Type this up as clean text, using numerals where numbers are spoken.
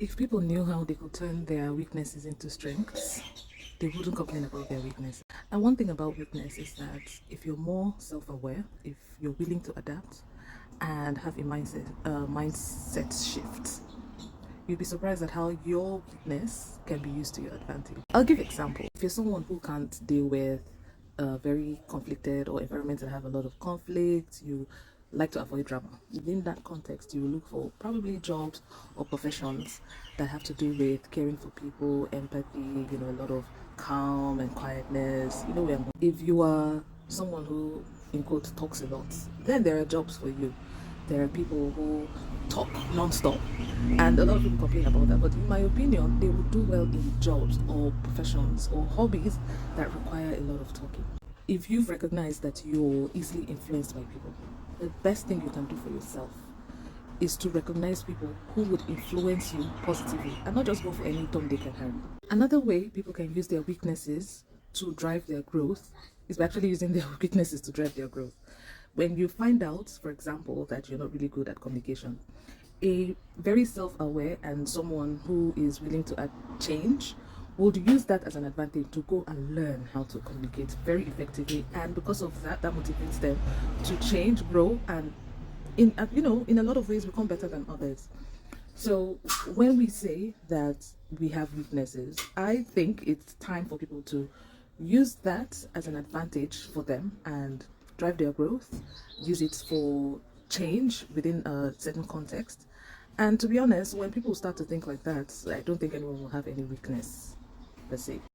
If people knew how they could turn their weaknesses into strengths, they wouldn't complain about their weakness. And one thing about weakness is that if you're more self-aware, if you're willing to adapt and have a mindset shift, you'd be surprised at how your weakness can be used to your advantage. I'll give you an example. If you're someone who can't deal with a very conflicted or environments that have a lot of conflict, you like to avoid drama. Within that context, you look for probably jobs or professions that have to do with caring for people, empathy, a lot of calm and quietness. If you are someone who, in quotes, talks a lot, then there are jobs for you. There are people who talk non-stop, and a lot of people complain about that, but in my opinion they would do well in jobs or professions or hobbies that require a lot of talking. If you've recognized that you're easily influenced by people, the best thing you can do for yourself is to recognize people who would influence you positively and not just go for any Tom, Dick, and Harry. Another way people can use their weaknesses to drive their growth is by actually using their weaknesses to drive their growth. When you find out, for example, that you're not really good at communication, a very self-aware and someone who is willing to change would use that as an advantage to go and learn how to communicate very effectively, and because of that, that motivates them to change, grow, and in a lot of ways become better than others. So when we say that we have weaknesses, I think it's time for people to use that as an advantage for them and drive their growth, use it for change within a certain context. And to be honest, when people start to think like that, I don't think anyone will have any weakness per se.